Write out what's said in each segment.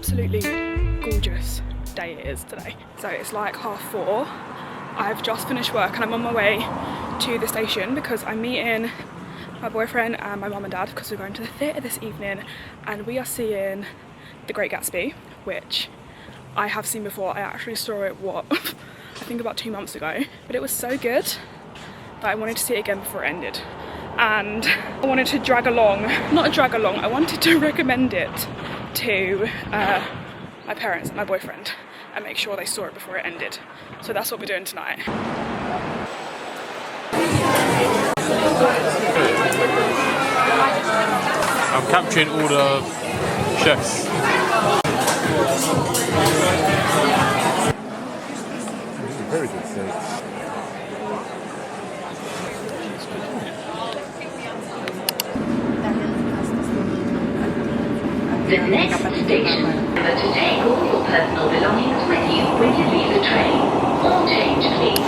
absolutely gorgeous day it is today. So it's like 4:30. I've just finished work and I'm on my way to the station because I'm meeting my boyfriend and my mum and dad because we're going to the theatre this evening and we are seeing The Great Gatsby, which I have seen before. I actually saw it, I think about 2 months ago, but it was so good that I wanted to see it again before it ended. And I wanted to I wanted to recommend it to my parents and my boyfriend and make sure they saw it before it ended. So that's what we're doing tonight. I'm capturing all the chefs. Very good steak. The next station, remember to take all your personal belongings with you when you leave the train. All change, please.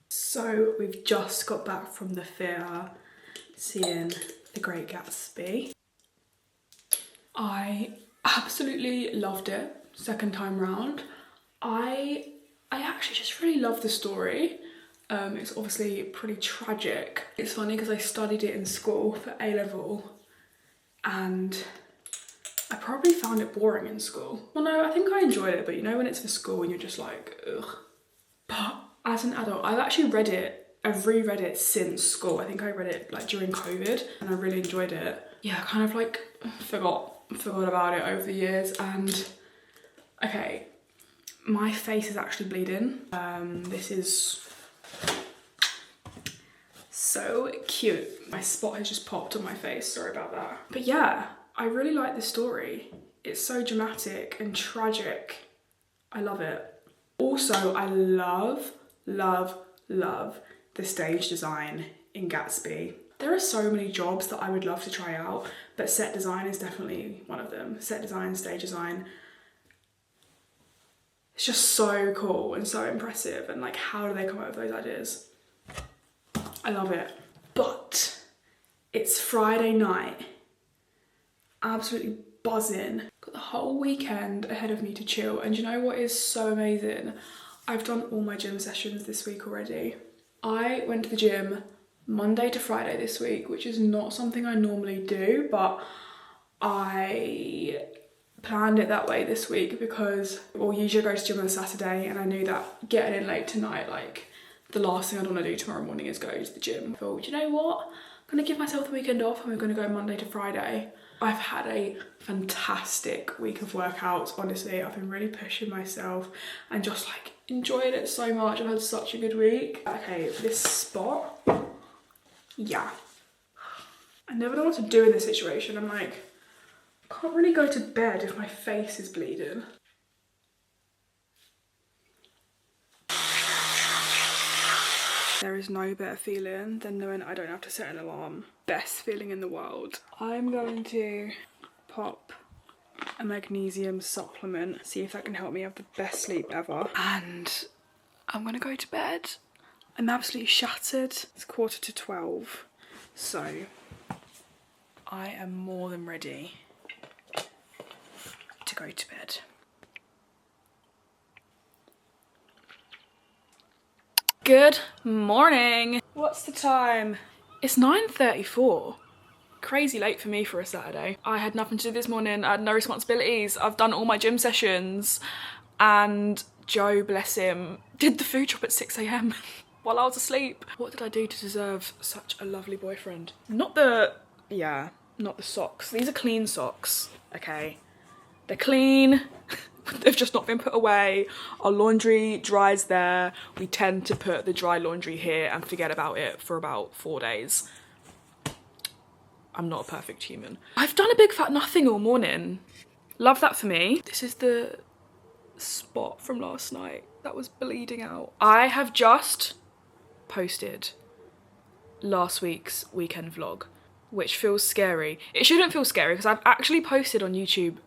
So we've just got back from the theatre seeing The Great Gatsby. I absolutely loved it second time round. I actually just really love the story. It's obviously pretty tragic. It's funny because I studied it in school for A-level and I probably found it boring in school. Well no, I think I enjoyed it, but you know when it's for school and you're just like, ugh. But as an adult, I've reread it since school. I think I read it like during COVID and I really enjoyed it. Yeah, I kind of like forgot about it over the years. And okay, my face is actually bleeding. This is so cute. My spot has just popped on my face, sorry about that. But yeah, I really like the story. It's so dramatic and tragic. I love it. Also, I love the stage design in Gatsby. There are so many jobs that I would love to try out, but set design is definitely one of them. Set design, stage design. It's just so cool and so impressive, and like, how do they come up with those ideas? I love it. But it's Friday night. Absolutely buzzing. Got the whole weekend ahead of me to chill, and you know what is so amazing? I've done all my gym sessions this week already. I went to the gym Monday to Friday this week, which is not something I normally do, but I planned it that way this week because, well, usually I go to gym on a Saturday and I knew that getting in late tonight, like, the last thing I'd want to do tomorrow morning is go to the gym. I thought, you know what? I'm going to give myself the weekend off and we're going to go Monday to Friday. I've had a fantastic week of workouts, honestly. I've been really pushing myself and just like enjoying it so much. I've had such a good week. Okay, this spot, yeah. I never know what to do in this situation. I'm like, I can't really go to bed if my face is bleeding. There is no better feeling than knowing I don't have to set an alarm. Best feeling in the world. I'm going to pop a magnesium supplement, see if that can help me have the best sleep ever. And I'm gonna go to bed. I'm absolutely shattered. It's 11:45, so I am more than ready to go to bed. Good morning. What's the time? It's 9:34. Crazy late for me for a Saturday. I had nothing to do this morning. I had no responsibilities. I've done all my gym sessions and Joe, bless him, did the food shop at 6 AM while I was asleep. What did I do to deserve such a lovely boyfriend? Not the socks. These are clean socks, okay? They're clean. They've just not been put away. Our laundry dries there. We tend to put the dry laundry here and forget about it for about 4 days. I'm not a perfect human. I've done a big fat nothing all morning. Love that for me. This is the spot from last night that was bleeding out. I have just posted last week's weekend vlog, which feels scary. It shouldn't feel scary because I've actually posted on YouTube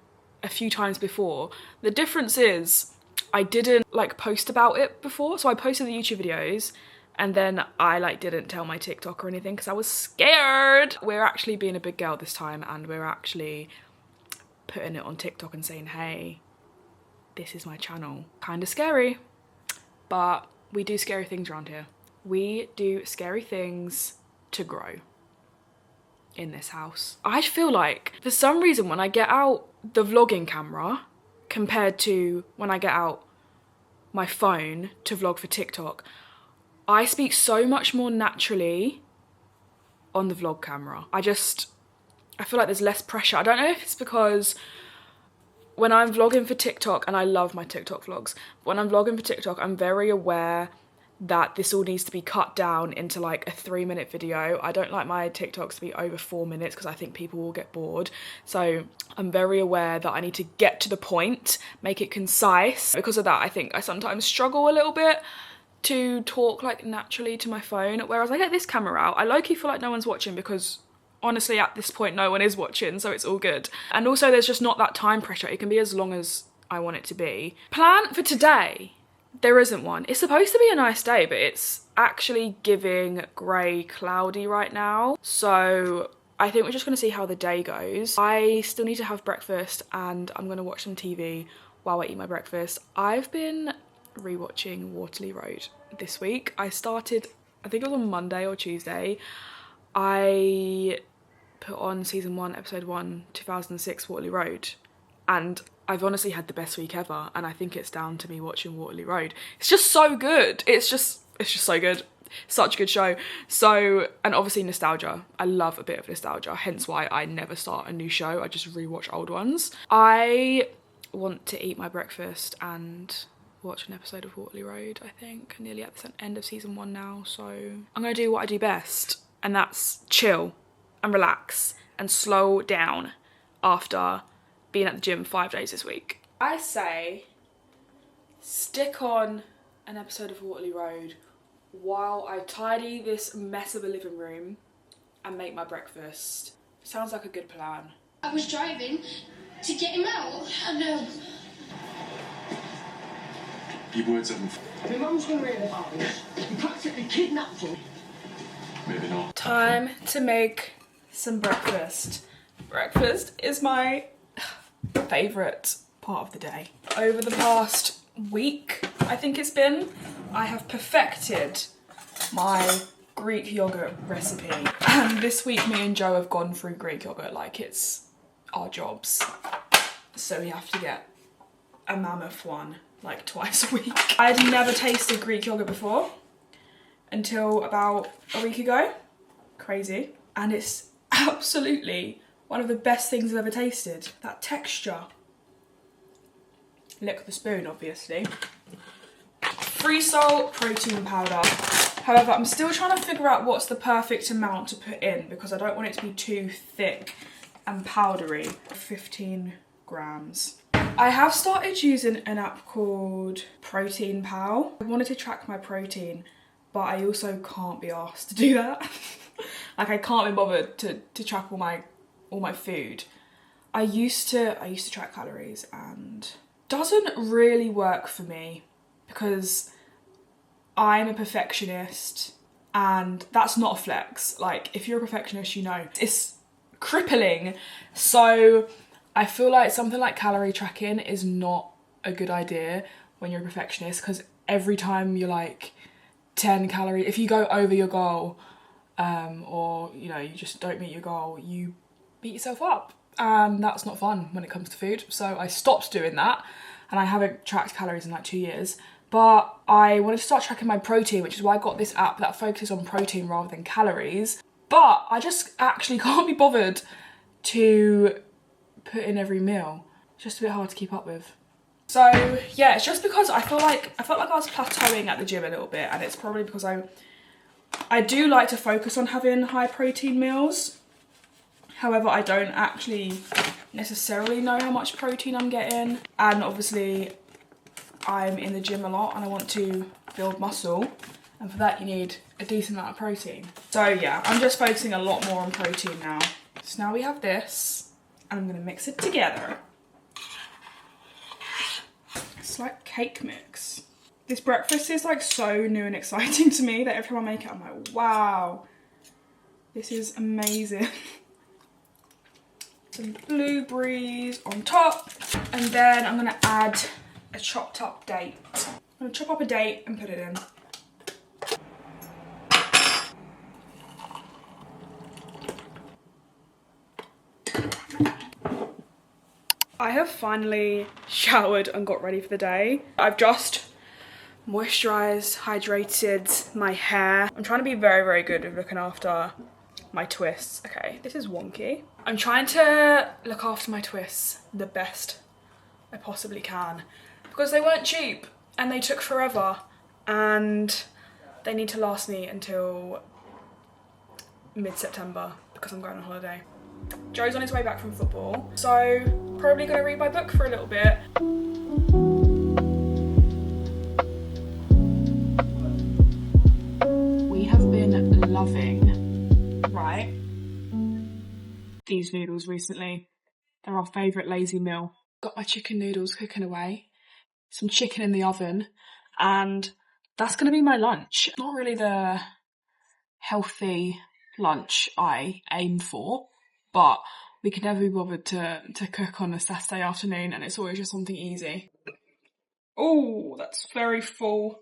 a few times before. The difference is I didn't like post about it before, so I posted the YouTube videos And then I like didn't tell my TikTok or anything because I was scared. We're actually being a big girl this time, and we're actually putting it on TikTok and saying, hey, this is my channel. Kind of scary, but we do scary things around here. We do scary things to grow in this house. I feel like for some reason when I get out the vlogging camera compared to when I get out my phone to vlog for TikTok, I speak so much more naturally on the vlog camera. I feel like there's less pressure. I don't know if it's because when I'm vlogging for TikTok, and I love my TikTok vlogs, when I'm vlogging for TikTok, I'm very aware that this all needs to be cut down into like a 3-minute video. I don't like my TikToks to be over 4 minutes because I think people will get bored. So I'm very aware that I need to get to the point, make it concise. Because of that, I think I sometimes struggle a little bit to talk like naturally to my phone, whereas I get this camera out, I low-key feel like no one's watching because honestly at this point no one is watching, so it's all good. And also there's just not that time pressure. It can be as long as I want it to be. Plan for today, there isn't one. It's supposed to be a nice day, but it's actually giving grey, cloudy right now. So I think we're just gonna see how the day goes. I still need to have breakfast and I'm gonna watch some TV while I eat my breakfast. I've been rewatching Waterloo Road this week. I started, I think it was on Monday or Tuesday. I put on season 1, episode 1, 2006 Waterloo Road, and I've honestly had the best week ever, and I think it's down to me watching Waterloo Road. It's just so good. It's just so good. Such a good show. So, and obviously nostalgia. I love a bit of nostalgia, hence why I never start a new show. I just rewatch old ones. I want to eat my breakfast and watch an episode of Waterloo Road, I think. I'm nearly at the end of season 1 now, so I'm gonna do what I do best, and that's chill and relax and slow down after being at the gym 5 days this week. I say stick on an episode of Waterloo Road while I tidy this mess of a living room and make my breakfast. Sounds like a good plan. I was driving to get him out. I know. Your words haven't... My mum's gonna read about this. You practically kidnapped him. Maybe not. Time to make some breakfast. Breakfast is my favourite part of the day. Over the past week, I think it's been, I have perfected my Greek yogurt recipe. And this week me and Joe have gone through Greek yogurt like it's our jobs. So we have to get a mammoth one like twice a week. I'd never tasted Greek yogurt before until about a week ago. Crazy. And it's absolutely one of the best things I've ever tasted. That texture. Lick the spoon, obviously. Free salt, protein powder. However, I'm still trying to figure out what's the perfect amount to put in because I don't want it to be too thick and powdery. 15 grams. I have started using an app called Protein Pal. I wanted to track my protein, but I also can't be asked to do that. Like I can't be bothered to track all my food. I used to track calories and doesn't really work for me because I'm a perfectionist and that's not a flex. Like if you're a perfectionist, you know, it's crippling. So I feel like something like calorie tracking is not a good idea when you're a perfectionist because every time you're like 10 calories, if you go over your goal or you know, you just don't meet your goal, you beat yourself up and that's not fun when it comes to food. So I stopped doing that and I haven't tracked calories in like 2 years. But I wanted to start tracking my protein, which is why I got this app that focuses on protein rather than calories. But I just actually can't be bothered to put in every meal. It's just a bit hard to keep up with. So yeah, it's just because I felt like I was plateauing at the gym a little bit, and it's probably because I do like to focus on having high protein meals. However, I don't actually necessarily know how much protein I'm getting, and obviously I'm in the gym a lot and I want to build muscle, and for that you need a decent amount of protein. So yeah, I'm just focusing a lot more on protein now. So now we have this and I'm going to mix it together. It's like cake mix. This breakfast is like so new and exciting to me that every time I make it, I'm like, wow, this is amazing. Some blueberries on top, and then I'm gonna add a chopped up date. I'm gonna chop up a date and put it in. I have finally showered and got ready for the day. I've just moisturised, hydrated my hair. I'm trying to be very, very good at looking after my twists. Okay, this is wonky. I'm trying to look after my twists the best I possibly can because they weren't cheap and they took forever and they need to last me until mid-September because I'm going on holiday. Joe's on his way back from football, so probably gonna read my book for a little bit. We have been loving, right, these noodles recently. They're our favourite lazy meal. Got my chicken noodles cooking away, some chicken in the oven, and that's gonna be my lunch. Not really the healthy lunch I aim for, but we can never be bothered to cook on a Saturday afternoon, and it's always just something easy. Oh, that's very full.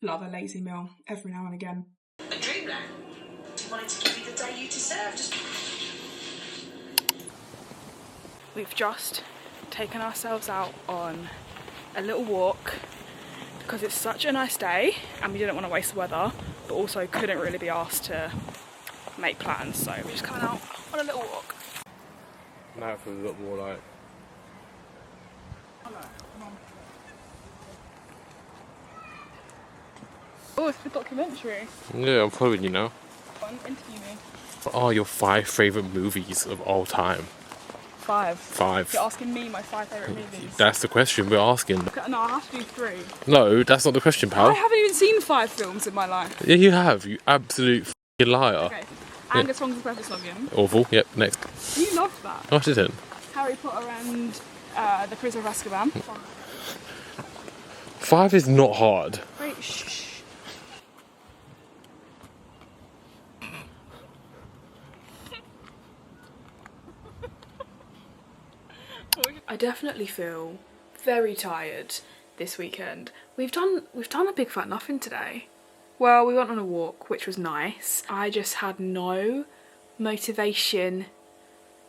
Love a lazy meal every now and again. A dreamland. Wanted to give you the day you deserve. We've just taken ourselves out on a little walk because it's such a nice day and we didn't want to waste the weather, but also couldn't really be asked to make plans, so we're just coming out on a little walk. Now it feels a lot more like. Oh, it's a documentary. Yeah, I'm following you now. Fun, interview me. What are your 5 favourite movies of all time? 5. 5. You're asking me my 5 favourite movies. That's the question we're asking. No, I have to do 3. No, that's not the question, pal. I haven't even seen 5 films in my life. Yeah, you have. You absolute f***ing liar. Okay. Angus Song's The Perfect Slogan. Awful. Yep, next. You loved that. No, I didn't. Harry Potter and The Prisoner of Azkaban. 5 is not hard. Wait, shh. I definitely feel very tired this weekend. We've done a big fat nothing today. Well, we went on a walk, which was nice. I just had no motivation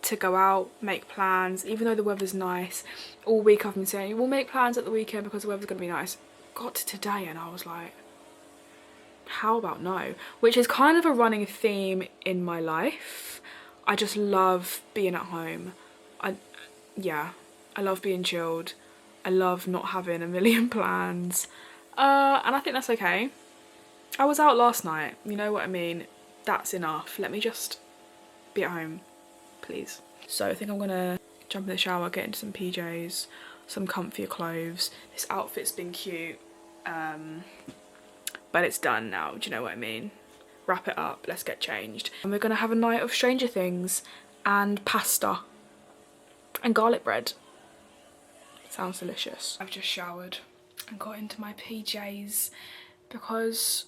to go out, make plans, even though the weather's nice. All week I've been saying, we'll make plans at the weekend because the weather's gonna be nice. Got to today and I was like, how about no? Which is kind of a running theme in my life. I just love being at home. I love being chilled. I love not having a million plans. And I think that's okay. I was out last night, you know what I mean? That's enough. Let me just be at home, please. So I think I'm gonna jump in the shower, get into some PJs, some comfier clothes. This outfit's been cute, but it's done now, do you know what I mean? Wrap it up, let's get changed. And we're gonna have a night of Stranger Things and pasta and garlic bread. Sounds delicious. I've just showered and got into my PJs because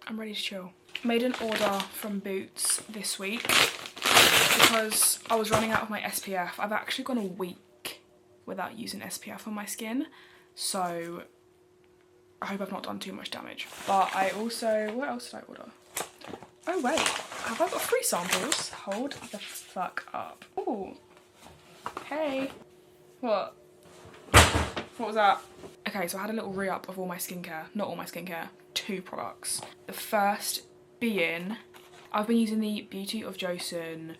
I'm ready to chill. Made an order from Boots this week because I was running out of my SPF. I've actually gone a week without using SPF on my skin, so I hope I've not done too much damage. But I also, what else did I order? Oh wait, have I got 3 samples? Hold the fuck up. Ooh. Hey. What? What was that? Okay, so I had a little re-up of all my skincare. Not all my skincare, 2 products. The first being, I've been using the Beauty of Joseon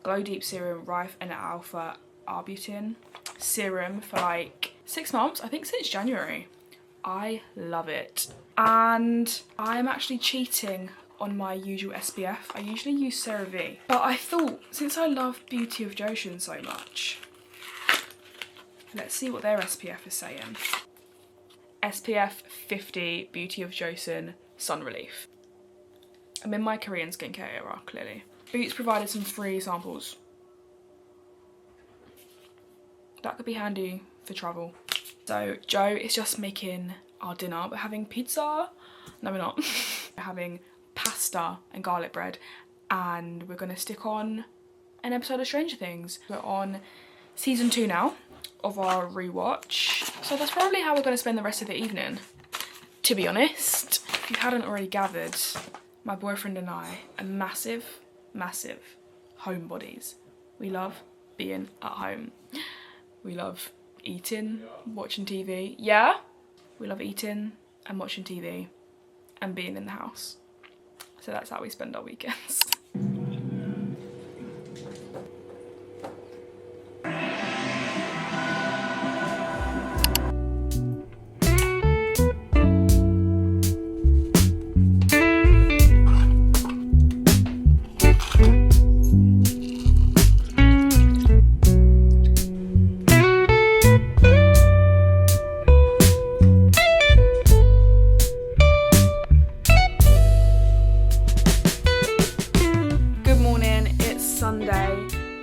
Glow Deep Serum Rife and Alpha Arbutin serum for like 6 months, I think since January. I love it. And I'm actually cheating on my usual SPF. I usually use CeraVe. But I thought, since I love Beauty of Joseon so much, let's see what their SPF is saying. SPF 50 Beauty of Joseon Sun Relief. I'm in my Korean skincare era, clearly. Boots provided some free samples. That could be handy for travel. So Joe is just making our dinner. We're having pizza. No, we're not. We're having pasta and garlic bread, and we're gonna stick on an episode of Stranger Things. We're on season 2 now of our rewatch. So that's probably how we're gonna spend the rest of the evening, to be honest. If you hadn't already gathered, my boyfriend and I are massive, massive homebodies. We love being at home. We love eating, watching TV. Yeah, we love eating and watching TV and being in the house. So that's how we spend our weekends.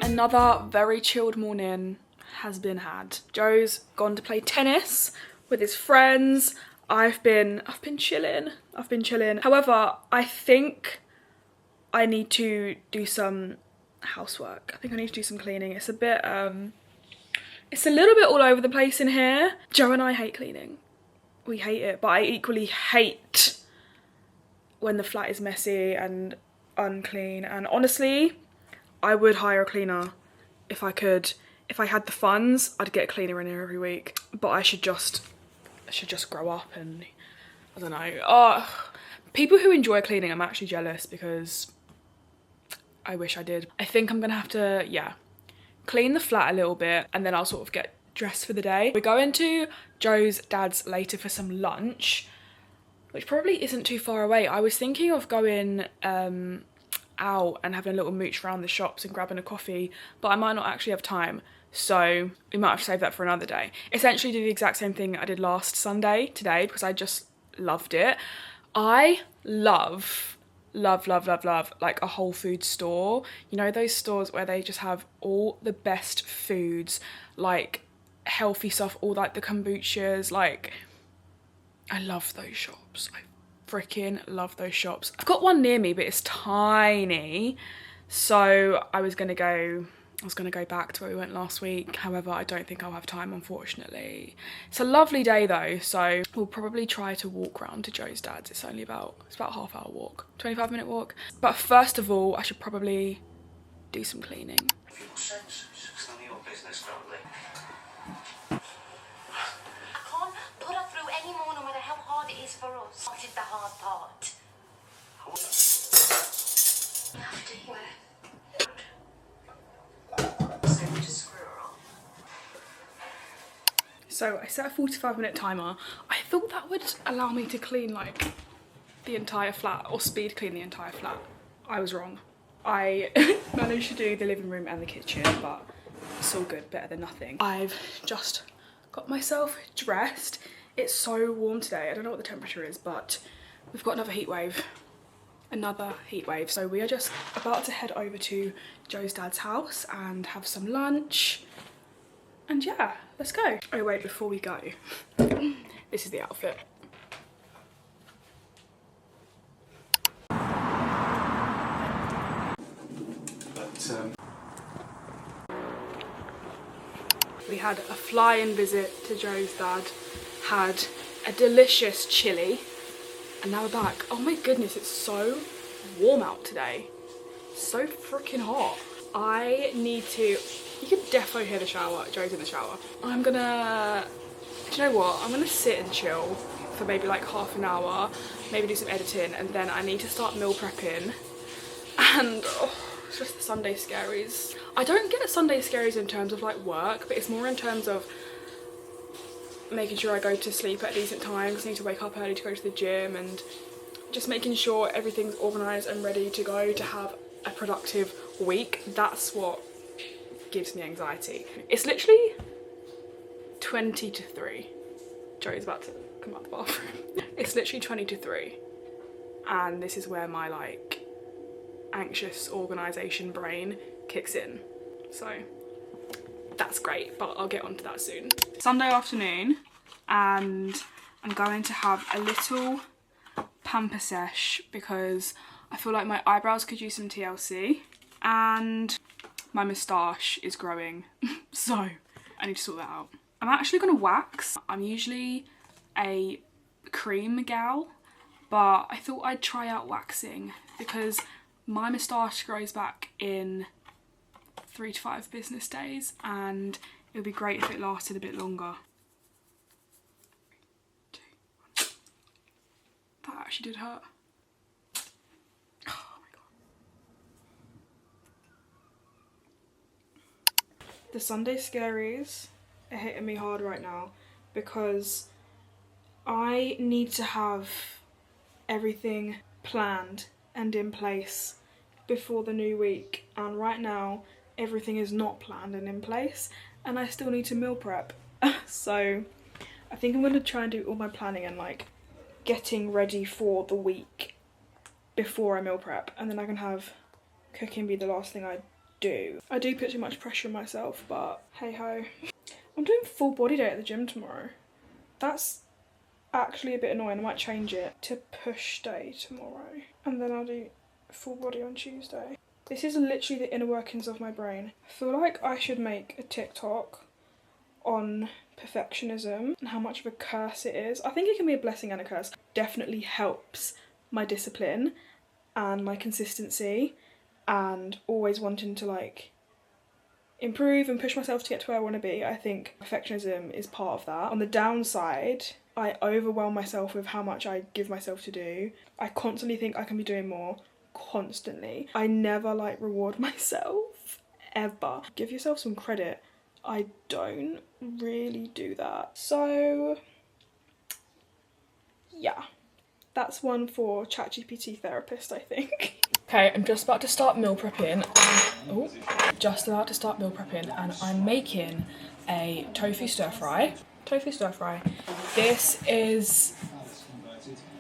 Another very chilled morning has been had. Joe's gone to play tennis with his friends. I've been chilling. However, I think I need to do some housework. I think I need to do some cleaning. It's a bit it's a little bit all over the place in here. Joe and I hate cleaning. We hate it, but I equally hate when the flat is messy and unclean. And honestly, I would hire a cleaner if I could. If I had the funds, I'd get a cleaner in here every week. But I should just grow up and, I don't know. People who enjoy cleaning, I'm actually jealous because I wish I did. I think I'm gonna have to, yeah, clean the flat a little bit and then I'll sort of get dressed for the day. We're going to Joe's dad's later for some lunch, which probably isn't too far away. I was thinking of going out and having a little mooch around the shops and grabbing a coffee, but I might not actually have time, so we might have to save that for another day. Essentially do the exact same thing I did last Sunday today because I just loved it. I love like a Whole Foods store. You know, those stores where they just have all the best foods, like healthy stuff, all like the kombuchas. Like, I love those shops. I freaking love those shops. I've got one near me, but it's tiny, so I was gonna go back to where we went last week. However, I don't think I'll have time, unfortunately. It's a lovely day though, so we'll probably try to walk round to Joe's dad's. It's about a half-hour walk, 25-minute walk. But first of all, I should probably do some cleaning. It's none of your business, probably. Is for us. What is the hard part? You have to wear. So we just screw her on. So I set a 45-minute timer. I thought that would allow me to clean like the entire flat, or speed clean the entire flat. I was wrong. I managed to do the living room and the kitchen, but it's all good, better than nothing. I've just got myself dressed. It's so warm today. I don't know what the temperature is, but we've got another heat wave. So we are just about to head over to Joe's dad's house and have some lunch. And yeah, let's go. Oh wait, before we go, this is the outfit. We had a fly-in visit to Joe's dad. Had a delicious chili, and now we're back. Oh my goodness, it's so warm out today. So freaking hot. I need to, you can defo hear the shower. Joe's in the shower. Do you know what? I'm gonna sit and chill for maybe like half an hour, maybe do some editing, and then I need to start meal prepping. And it's just the Sunday scaries. I don't get Sunday scaries in terms of like work, but it's more in terms of making sure I go to sleep at a decent time because I need to wake up early to go to the gym, and just making sure everything's organised and ready to go to have a productive week. That's what gives me anxiety. It's literally 20 to 3. Joey's about to come out the bathroom. It's literally 20 to 3, and this is where my like anxious organisation brain kicks in. So that's great, but I'll get onto that soon. Sunday afternoon, and I'm going to have a little pamper sesh because I feel like my eyebrows could use some TLC and my moustache is growing, so I need to sort that out. I'm actually gonna wax. I'm usually a cream gal, but I thought I'd try out waxing because my moustache grows back in 3 to 5 business days and it would be great if it lasted a bit longer. That actually did hurt. Oh my god. The Sunday scaries are hitting me hard right now because I need to have everything planned and in place before the new week, and right now everything is not planned and in place and I still need to meal prep. So I think I'm going to try and do all my planning and like getting ready for the week before I meal prep, and then I can have cooking be the last thing I do. I do put too much pressure on myself, but hey ho. I'm doing full body day at the gym tomorrow. That's actually a bit annoying. I might change it to push day tomorrow and then I'll do full body on Tuesday. This is literally the inner workings of my brain. I feel like I should make a TikTok on perfectionism and how much of a curse it is. I think it can be a blessing and a curse. Definitely helps my discipline and my consistency and always wanting to like improve and push myself to get to where I want to be. I think perfectionism is part of that. On the downside, I overwhelm myself with how much I give myself to do. I constantly think I can be doing more, constantly. I never like reward myself, ever. Give yourself some credit. I don't really do that. So yeah, that's one for ChatGPT therapist, I think. Okay, I'm just about to start meal prepping. And I'm making a tofu stir fry. This is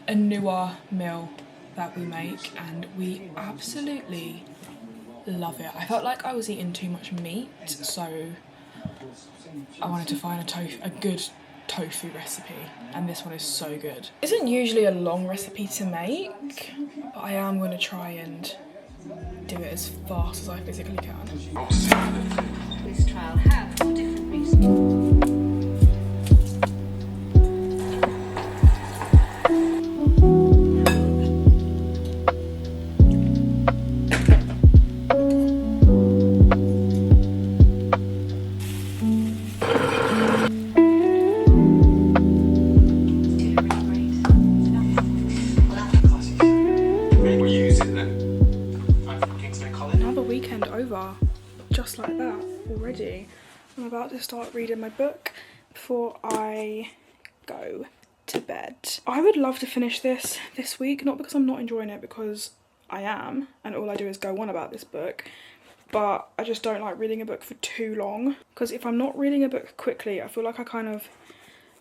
a newer meal that we make and we absolutely love it. I felt like I was eating too much meat, so I wanted to find a good tofu recipe, and this one is so good. It isn't usually a long recipe to make, but I am going to try and do it as fast as I physically can. This trial had 4 different reasons. Another weekend over, just like that already. I'm about to start reading my book before I go to bed. I would love to finish this week, not because I'm not enjoying it, because I am, and all I do is go on about this book, but I just don't like reading a book for too long, because if I'm not reading a book quickly, I feel like I kind of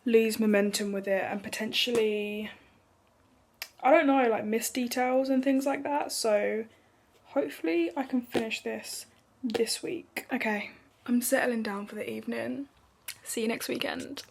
lose momentum with it and potentially, I don't know, like miss details and things like that. So hopefully I can finish this week. Okay, I'm settling down for the evening. See you next weekend.